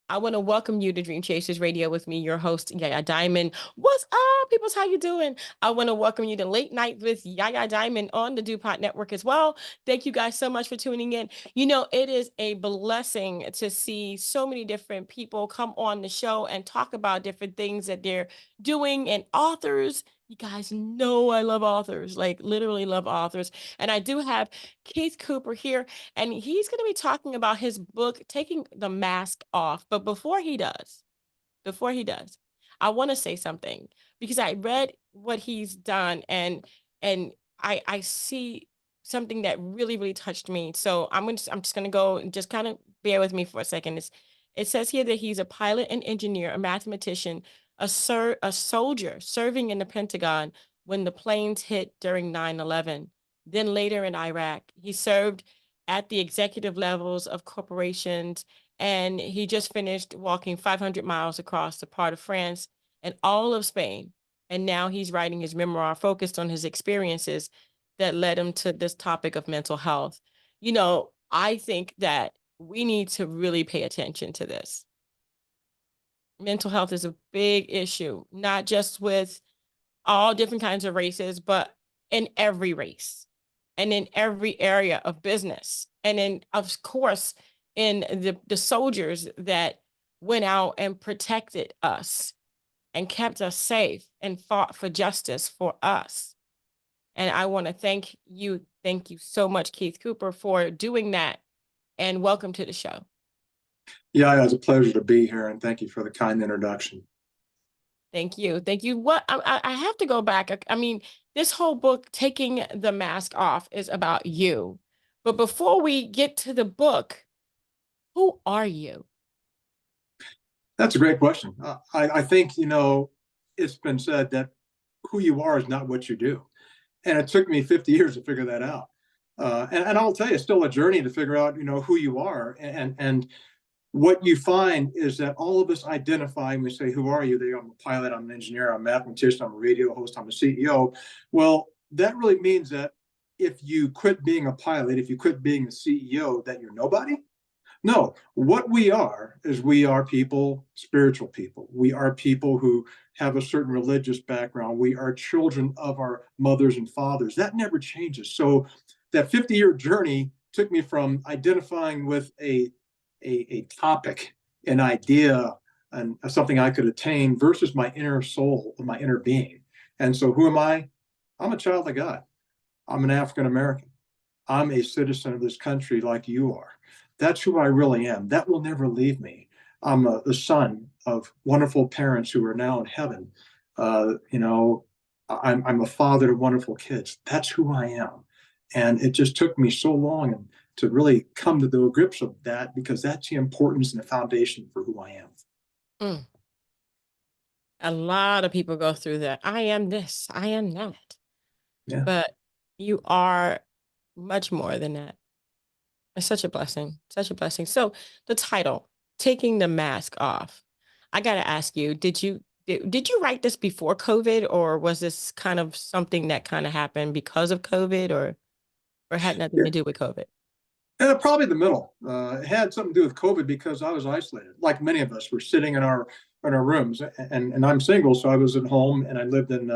I want to welcome you to Dream Chasers Radio with me, your host, Yaya Diamond. What's up, peoples? How you doing? I want to welcome you to Late Night with Yaya Diamond on the DuPont Network as well. Thank you guys so much for tuning in. You know, it is a blessing to see so many different people come on the show and talk about different things that they're doing, and authors. You guys know I love authors, like literally love authors. And I do have Keith Cooper here, and he's going to be talking about his book, Taking the Mask Off. But before he does, I want to say something because I read what he's done, and I see something that really, really touched me. So I'm just gonna go and just kind of bear with me for a second. It says here that he's a pilot, an engineer, a mathematician, a soldier serving in the Pentagon when the planes hit during 9/11. Then later in Iraq, he served at the executive levels of corporations, and he just finished walking 500 miles across the part of France and all of Spain. And now he's writing his memoir focused on his experiences that led him to this topic of mental health. You know, I think that we need to really pay attention to this. Mental health is a big issue, not just with all different kinds of races, but in every race and in every area of business. And in, of course, in the soldiers that went out and protected us and kept us safe and fought for justice for us. And I want to thank you. Thank you so much, Keith Cooper, for doing that. And welcome to the show. Yeah, it's a pleasure to be here, and thank you for the kind introduction. Thank you. Thank you. What I have to go back. I mean, this whole book, Taking the Mask Off, is about you. But before we get to the book, who are you? That's a great question. I think, it's been said that who you are is not what you do. And it took me 50 years to figure that out. And I'll tell you, it's still a journey to figure out, who you are. And what you find is that all of us identify and we say, who are you? I'm a pilot, I'm an engineer, I'm a mathematician, I'm a radio host, I'm a CEO. Well, that really means that if you quit being a pilot, if you quit being a CEO, that you're nobody. No, what we are is we are people, spiritual people. We are people who have a certain religious background. We are children of our mothers and fathers. That never changes. So that 50-year journey took me from identifying with a topic, an idea, and something I could attain versus my inner soul, my inner being. And so who am I? I'm a child of God. I'm an African American. I'm a citizen of this country like you are. That's who I really am. That will never leave me. I'm the son of wonderful parents who are now in heaven. I'm a father to wonderful kids. That's who I am. And it just took me so long to really come to the grips of that, because that's the importance and the foundation for who I am. Mm. A lot of people go through that. I am this, I am that. Yeah. But you are much more than that. It's such a blessing, such a blessing. So the title, Taking the Mask Off. I got to ask you, did you write this before COVID, or was this kind of something that kind of happened because of COVID, or had nothing to do with COVID? Probably the middle. It had something to do with COVID because I was isolated. Like many of us, we're sitting in our rooms, and I'm single, so I was at home, and I lived in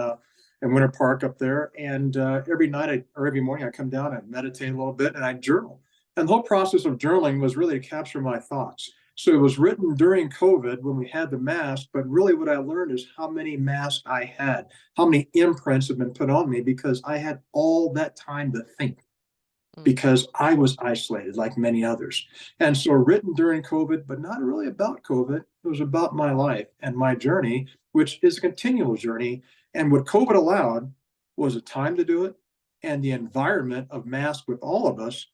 Winter Park up there. And every night or every morning, I come down and meditate a little bit, and I journal. And the whole process of journaling was really to capture my thoughts. So it was written during COVID when we had the mask, but really what I learned is how many masks I had, how many imprints have been put on me because I had all that time to think, because I was isolated like many others. And so written during COVID, but not really about COVID. It was about my life and my journey, which is a continual journey. And what COVID allowed was a time to do it and the environment of mask with all of us.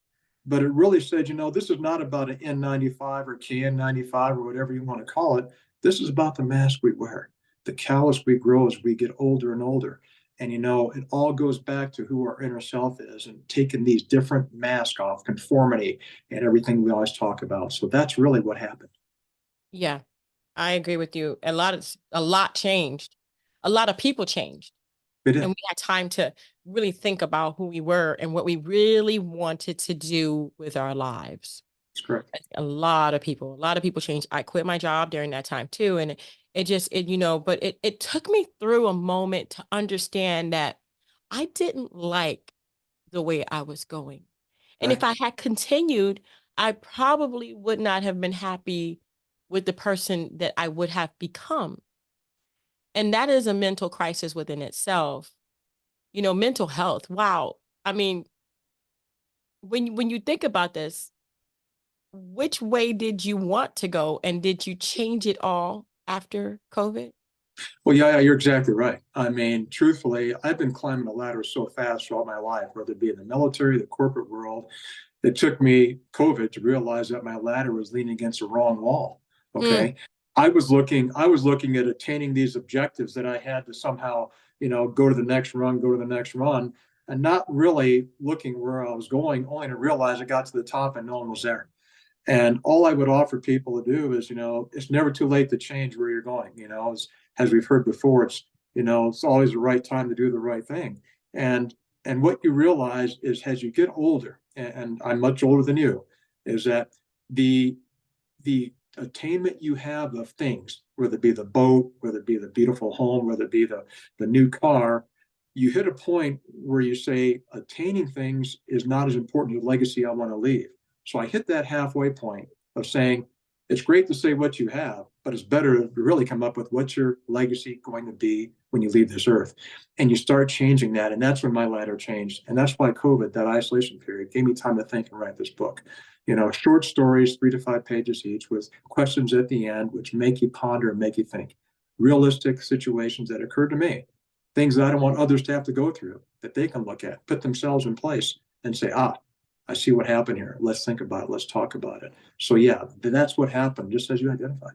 But it really said, this is not about an N95 or KN95 or whatever you want to call it. This is about the mask we wear, the callus we grow as we get older and older. And, it all goes back to who our inner self is and taking these different masks off, conformity and everything we always talk about. So that's really what happened. Yeah, I agree with you. A lot changed. A lot of people changed. It is. And we had time to really think about who we were and what we really wanted to do with our lives. That's correct. A lot of people changed. I quit my job during that time too. And it just, but it took me through a moment to understand that I didn't like the way I was going. And if Right. I had continued, I probably would not have been happy with the person that I would have become. And that is a mental crisis within itself. Mental health. Wow. I mean, when you think about this, which way did you want to go and did you change it all after COVID? Well, yeah, you're exactly right. I mean, truthfully, I've been climbing the ladder so fast throughout my life, whether it be in the military, the corporate world. It took me COVID to realize that my ladder was leaning against the wrong wall. Mm, Okay. I was looking at attaining these objectives that I had to somehow, go to the next run, go to the next run, and not really looking where I was going, only to realize I got to the top and no one was there. And all I would offer people to do is, it's never too late to change where you're going. As we've heard before, it's always the right time to do the right thing. And what you realize is as you get older, and I'm much older than you, is that the the attainment you have of things, whether it be the boat, whether it be the beautiful home, whether it be the new car, you hit a point where you say attaining things is not as important as the legacy I want to leave. So I hit that halfway point of saying it's great to say what you have, but it's better to really come up with what's your legacy going to be when you leave this earth. And you start changing that. And that's when my ladder changed. And that's why COVID, that isolation period, gave me time to think and write this book. Short stories, 3 to 5 pages each, with questions at the end, which make you ponder and make you think. Realistic situations that occurred to me, things that I don't want others to have to go through, that they can look at, put themselves in place, and say, I see what happened here. Let's think about it. Let's talk about it. So, yeah, that's what happened, just as you identified.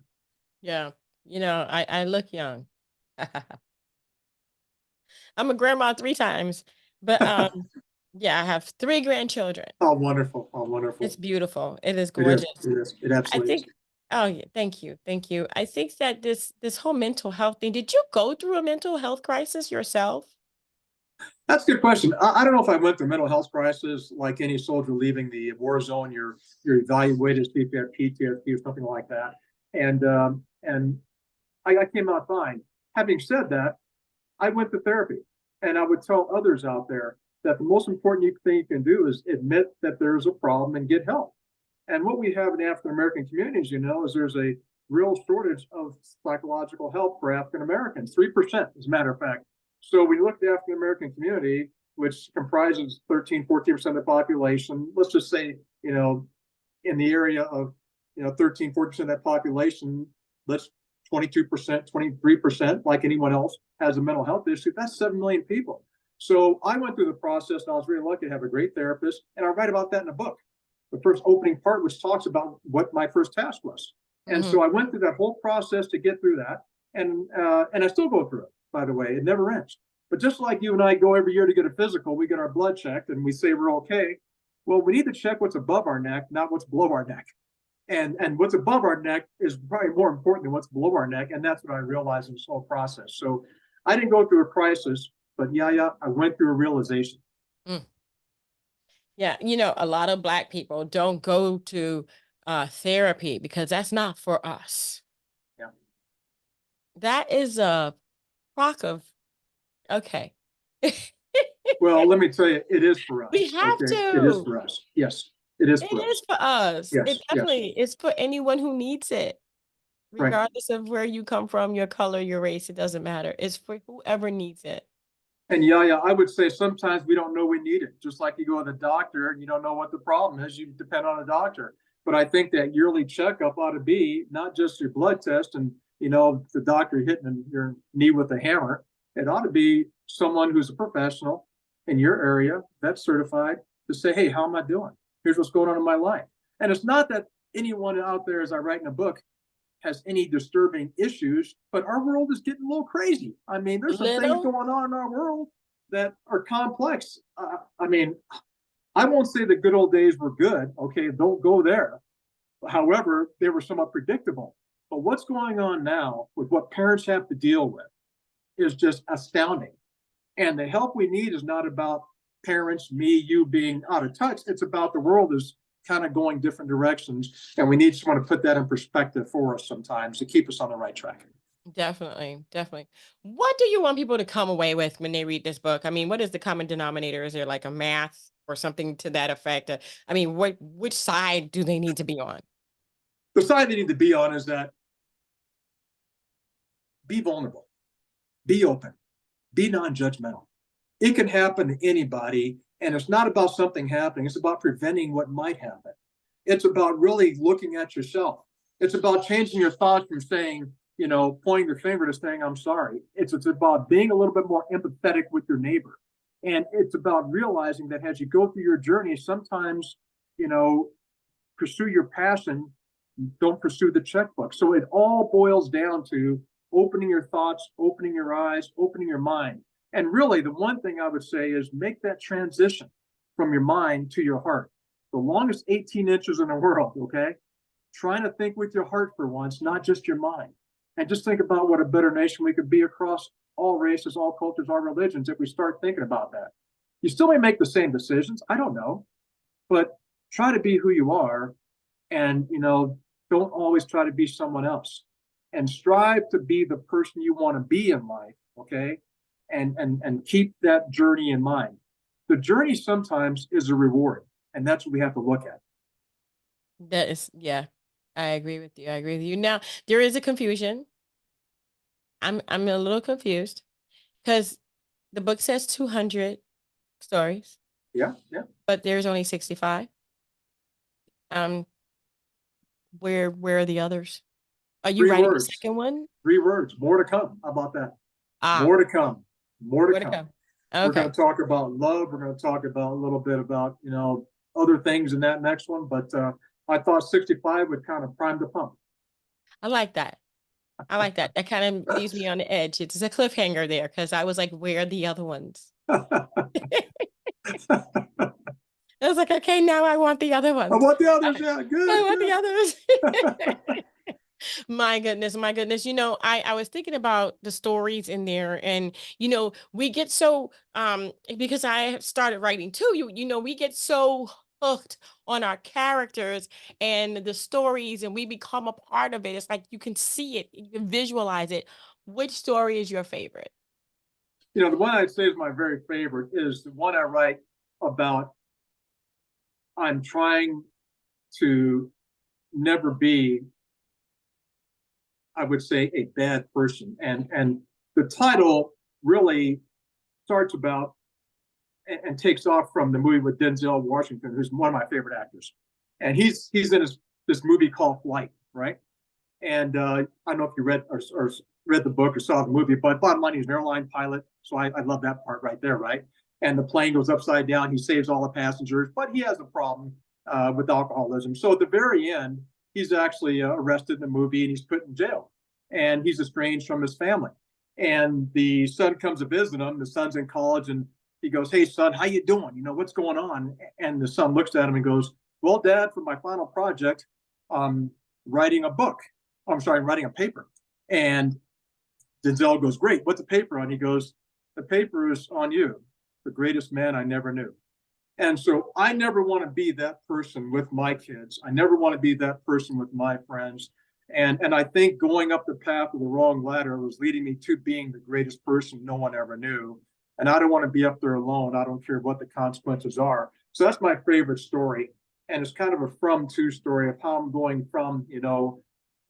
yeah. I look young. I'm a grandma 3 times, but yeah, I have 3 grandchildren. Oh, wonderful. Oh, It's wonderful. beautiful. It is It is. gorgeous. It is. It I absolutely is. think, oh yeah, thank you. Thank you. I think that this whole mental health thing, did you go through a mental health crisis yourself? That's a good question. I don't know if I went through mental health crisis like any soldier leaving the war zone. You're evaluated to see if you have PTSD or something like that. And I came out fine. Having said that, I went to therapy, and I would tell others out there that the most important thing you can do is admit that there's a problem and get help. And what we have in African American communities, is there's a real shortage of psychological help for African Americans, 3%, as a matter of fact. So when you look at the African American community, which comprises 13, 14% of the population, let's just say, in the area of, 13, 14% of that population, let's 22%, 23%, like anyone else, has a mental health issue. That's 7 million people. So I went through the process, and I was really lucky to have a great therapist. And I write about that in a book, the first opening part, which talks about what my first task was. And Hmm. so I went through that whole process to get through that. And I still go through it, by the way. It never ends. But just like you and I go every year to get a physical, we get our blood checked and we say we're okay. Well, we need to check what's above our neck, not what's below our neck. And what's above our neck is probably more important than what's below our neck. And that's what I realized in this whole process. So I didn't go through a crisis, but yeah, I went through a realization. Mm. Yeah, a lot of Black people don't go to therapy because that's not for us. Yeah. That is a crock of okay. Well, let me tell you, it is for We us. have Okay. It is to. for us. Yes, it is It for is us. for us. It Yes, yes. definitely is for anyone who needs it, Right. regardless of where you come from, your color, your race. It doesn't matter. It's for whoever needs it. And yeah, I would say sometimes we don't know we need it. Just like you go to the doctor and you don't know what the problem is, you depend on a doctor. But I think that yearly checkup ought to be not just your blood test and the doctor hitting your knee with a hammer. It ought to be someone who's a professional in your area that's certified to say, hey, how am I doing? Here's what's going on in my life. And it's not that anyone out there, as I write in a book, has any disturbing issues, but our world is getting a little crazy. I mean, there's some things Little, going on in our world that are complex. I mean, I won't say the good old days were good. Okay, don't go there. However, they were somewhat predictable. But what's going on now with what parents have to deal with is just astounding. And the help we need is not about parents, me, you being out of touch. It's about the world is kind of going different directions. And we need someone to put that in perspective for us sometimes to keep us on the right track. Definitely, definitely. What do you want people to come away with when they read this book? I mean, what is the common denominator? Is there like a math or something to that effect? I mean, which side do they need to be on? The side they need to be on is that be vulnerable, be open, be non-judgmental. It can happen to anybody, and it's not about something happening. It's about preventing what might happen. It's about really looking at yourself. It's about changing your thoughts from saying, pointing the finger to saying, I'm sorry. It's about being a little bit more empathetic with your neighbor. And it's about realizing that as you go through your journey, sometimes, you know, pursue your passion, don't pursue the checkbook. So it all boils down to opening your thoughts, opening your eyes, opening your mind. And really, the one thing I would say is make that transition from your mind to your heart. The longest 18 inches in the world, okay? Trying to think with your heart for once, not just your mind. And just think about what a better nation we could be across all races, all cultures, all religions if we start thinking about that. You still may make the same decisions. I don't know. But try to be who you are and, don't always try to be someone else and strive to be the person you want to be in life. Okay. And keep that journey in mind. The journey sometimes is a reward, and that's what we have to look at. That is, yeah, I agree with you. I agree with you. Now, there is a confusion. I'm a little confused because the book says 200 stories, Yeah. Yeah. but there's only 65. Um, where are the others? Are you Three writing a words, second one? 3 words, more to come. How about that? Ah, More to come, more to where to come. come? We're going Okay, to talk about love. We're going to talk about a little bit about, other things in that next one. But I thought 65 would kind of prime the pump. I like that. I like that. That kind of leaves me on the edge. It's a cliffhanger there because I was like, where are the other ones? I was like, okay, now I want the other How ones. about the others? I, Yeah, I good, want the good. others. My goodness, my goodness. I was thinking about the stories in there and we get so because I started writing too, we get so hooked on our characters and the stories and we become a part of it. It's like you can see it, you can visualize it. Which story is your favorite? The one I'd say is my very favorite is the one I write about. I'm trying to never be, I would say, a bad person. And the title really starts about and takes off from the movie with Denzel Washington, who's one of my favorite actors. And he's in this movie called Flight, right? And I don't know if you read or read the book or saw the movie, but bottom line, he's an airline pilot. So I love that part right there, right? And the plane goes upside down. He saves all the passengers, but he has a problem with alcoholism. So at the very end, he's actually arrested in the movie and he's put in jail. And he's estranged from his family. And the son comes to visit him. The son's in college, and he goes, "Hey, son, how you doing? What's going on?" And the son looks at him and goes, "Well, Dad, for my final project, I'm writing a book. I'm sorry, I'm writing a paper." And Denzel goes, "Great. What's the paper on?" He goes, "The paper is on you, the greatest man I never knew." And so I never want to be that person with my kids. I never want to be that person with my friends. And I think going up the path of the wrong ladder was leading me to being the greatest person no one ever knew. And I don't want to be up there alone. I don't care what the consequences are. So that's my favorite story. And it's kind of a from to story of how I'm going from,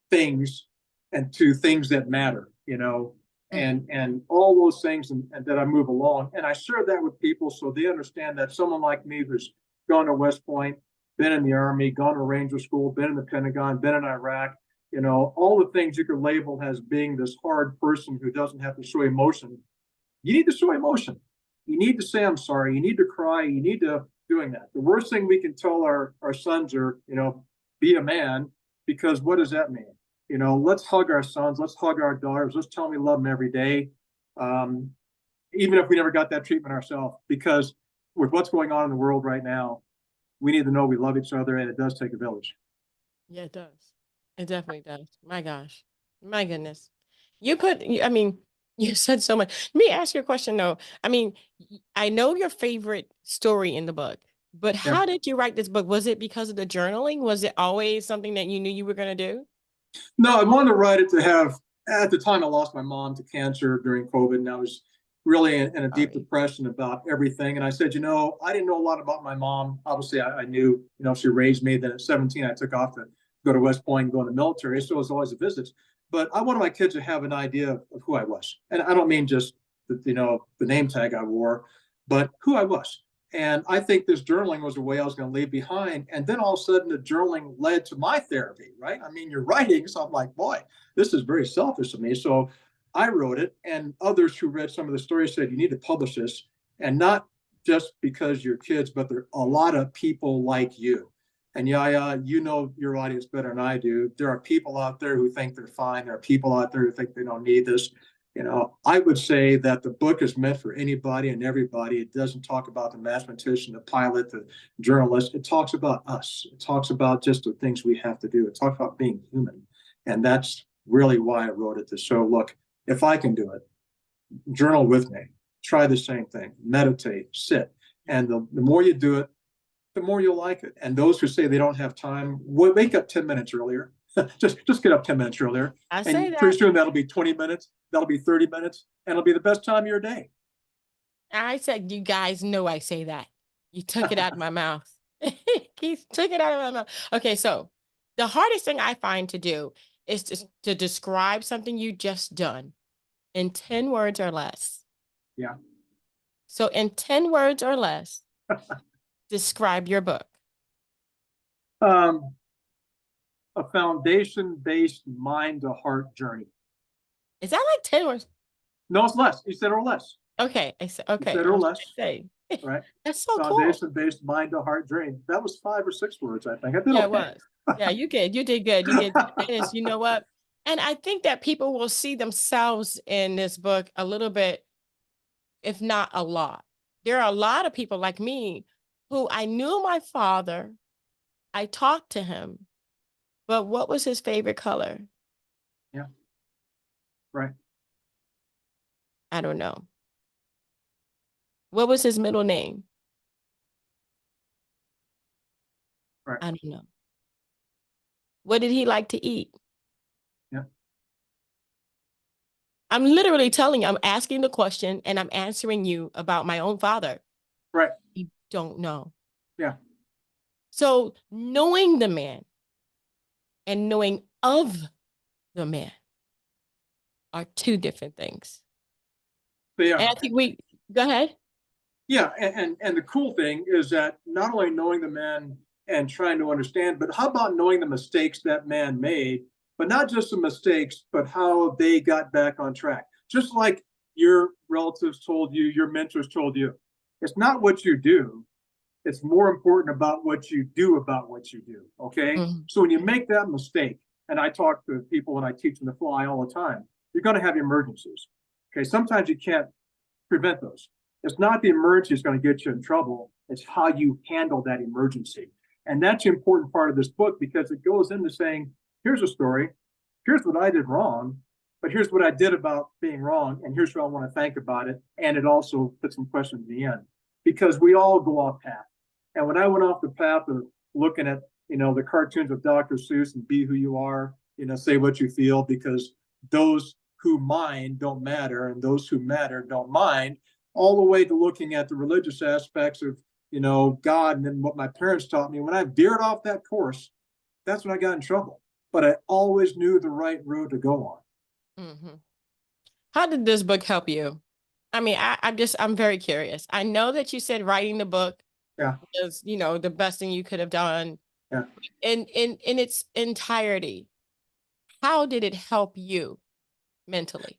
things and to things that matter, Mm. and all those things and that I move along. And I share that with people so they understand that someone like me who's gone to West Point, been in the Army, gone to Ranger School, been in the Pentagon, been in Iraq, all the things you could label as being this hard person who doesn't have to show emotion. You need to show emotion. You need to say, I'm sorry. You need to cry. You need to doing that. The worst thing we can tell our sons are, be a man, because what does that mean? Let's hug our sons. Let's hug our daughters. Let's tell them we love them every day. Um, Even if we never got that treatment ourselves, because with what's going on in the world right now, we need to know we love each other, and it does take a village. Yeah, it does. It definitely does. My gosh. My goodness. I mean, You said so much. Let me ask you a question though. I mean, I know your favorite story in the book, but Yeah. how did you write this book? Was it because of the journaling? Was it always something that you knew you were going to do? No, I wanted to write it to have, at the time I lost my mom to cancer during COVID, and I was really in a deep Sorry. depression about everything. And I said, I didn't know a lot about my mom. Obviously, I knew, she raised me. Then at 17, I took off to go to West Point and go in the military. So it was always a visit. But I wanted my kids to have an idea of who I was. And I don't mean just, the name tag I wore, but who I was. And I think this journaling was a way I was going to leave behind. And then all of a sudden, the journaling led to my therapy, right? I mean, you're writing. So I'm like, boy, this is very selfish of me. So I wrote it. And others who read some of the stories said, you need to publish this. And not just because you're kids, but there are a lot of people like you. And Yaya, you know your audience better than I do. There are people out there who think they're fine. There are people out there who think they don't need this. I would say that the book is meant for anybody and everybody. It doesn't talk about the mathematician, the pilot, the journalist. It talks about us. It talks about just the things we have to do. It talks about being human. And that's really why I wrote it. To show, look, if I can do it, journal with me, try the same thing, meditate, sit. And the more you do it, the more you'll like it. And those who say they don't have time, wake up 10 minutes earlier. just get up 10 minutes earlier. I say And pretty that. soon that'll be 20 minutes. That'll be 30 minutes. And it'll be the best time of your day. I said, you guys know I say that. You took it out of my mouth. Keith took it out of my mouth. Okay, so the hardest thing I find to do is to describe something you just done in 10 words or less. Yeah. So in 10 words or less, describe your book. Um, a foundation-based mind to heart journey. Is that like 10 words? No, it's less. You said or less. Okay, I said, You okay, said I or was less, gonna say. right? That's so cool. Foundation-based mind to heart journey. That was 5 or 6 words, I think. I did Yeah, it okay. was. Yeah, you did. You did good. You did good. And it's, you know what? And I think that people will see themselves in this book a little bit, if not a lot. There are a lot of people like me who I knew my father. I talked to him, but what was his favorite color? Yeah, right, I don't know. What was his middle name? right. I don't know. What did he like to eat? Yeah, I'm literally telling you, I'm asking the question and I'm answering you about my own father. right. You don't know. Yeah. So knowing the man and knowing of the man are two different things. They And are. I think we go ahead. Yeah, and the cool thing is that not only knowing the man and trying to understand, but how about knowing the mistakes that man made, but not just the mistakes, but how they got back on track. Just like your relatives told you, your mentors told you. It's not what you do, it's more important about what you do about what you do. Okay. Mhm. So when you make that mistake, and I talk to people when I teach them to fly all the time, you're going to have emergencies. Okay. Sometimes you can't prevent those. It's not the emergency that's going to get you in trouble. It's how you handle that emergency. And that's the important part of this book because it goes into saying, here's a story. Here's what I did wrong, but here's what I did about being wrong. And here's what I want to think about it. And it also puts some questions in the end because we all go off path. And when I went off the path of looking at, the cartoons of Dr. Seuss and Be Who You Are, say what you feel, because those who mind don't matter and those who matter don't mind, all the way to looking at the religious aspects of, God and then what my parents taught me. When I veered off that course, that's when I got in trouble. But I always knew the right road to go on. Mhm. How did this book help you? I mean, I'm very curious. I know that you said writing the book Yeah, was, the best thing you could have done yeah. in its entirety. How did it help you mentally?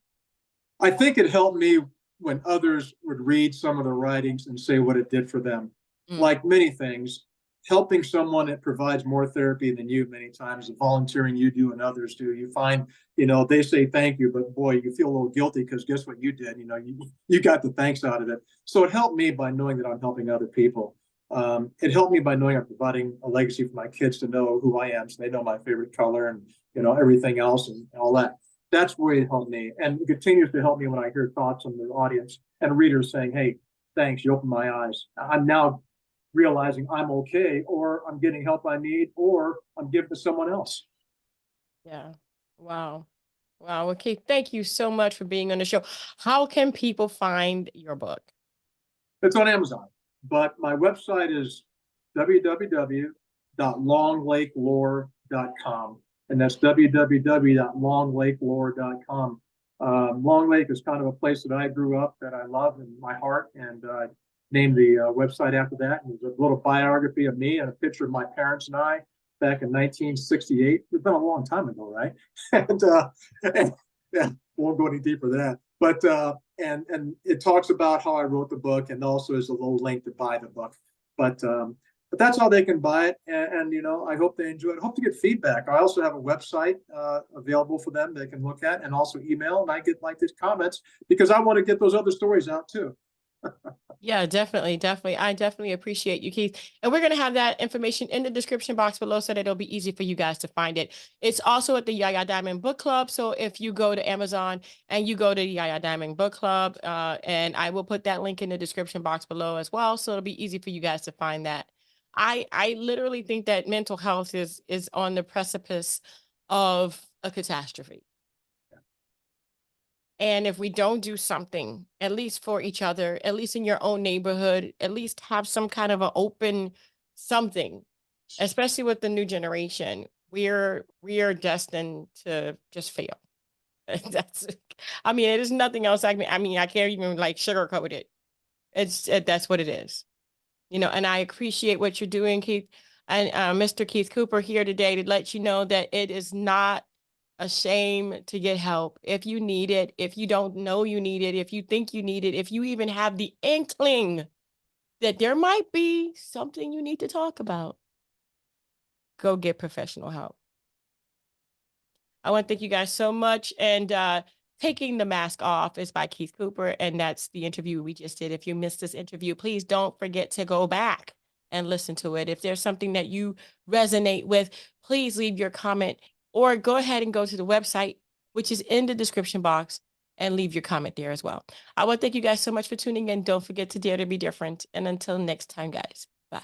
I think it helped me when others would read some of the writings and say what it did for them. Mm. Like many things, helping someone that provides more therapy than you many times, the volunteering you do and others do, you find, they say thank you, but boy, you feel a little guilty because guess what you did? You got the thanks out of it. So it helped me by knowing that I'm helping other people. It helped me by knowing I'm providing a legacy for my kids to know who I am, so they know my favorite color and everything else and all that. That's where it helped me, and it continues to help me when I hear thoughts from the audience and readers saying, "Hey, thanks, you opened my eyes. I'm now realizing I'm okay, or I'm getting help I need, or I'm giving to someone else." Yeah. Wow. Wow. Okay. Thank you so much for being on the show. How can people find your book? It's on Amazon, but my website is www.longlakelore.com, and that's www.longlakelore.com. Long Lake is kind of a place that I grew up, that I love in my heart, and named the website after that. And there's a little biography of me and a picture of my parents and I back in 1968. It's been a long time ago, right? And yeah, won't go any deeper than that. But and it talks about how I wrote the book, and also is a little link to buy the book. But that's how they can buy it, and you know, I hope they enjoy it. I hope to get feedback. I also have a website available for them they can look at, and also email, and I get like these comments because I want to get those other stories out too. Yeah, definitely, definitely. I definitely appreciate you, Keith. And we're gonna have that information in the description box below so that it'll be easy for you guys to find it. It's also at the Yaya Diamond Book Club. So if you go to Amazon and you go to the Yaya Diamond Book Club, and I will put that link in the description box below as well. So it'll be easy for you guys to find that. I literally think that mental health is on the precipice of a catastrophe. And if we don't do something, at least for each other, at least in your own neighborhood, at least have some kind of an open something, especially with the new generation, we are destined to just fail. That's, I mean, it is nothing else. I mean, I can't even like sugarcoat it. That's what it is, and I appreciate what you're doing, Keith, and Mr. Keith Cooper here today to let you know that it is not a shame to get help if you need it, if you don't know you need it, if you think you need it, if you even have the inkling that there might be something you need to talk about, go get professional help. I want to thank you guys so much. And Taking the Mask Off is by Keith Cooper. And that's the interview we just did. If you missed this interview, please don't forget to go back and listen to it. If there's something that you resonate with, please leave your comment or go ahead and go to the website, which is in the description box, and leave your comment there as well. I want to thank you guys so much for tuning in. Don't forget to dare to be different. And until next time, guys, bye.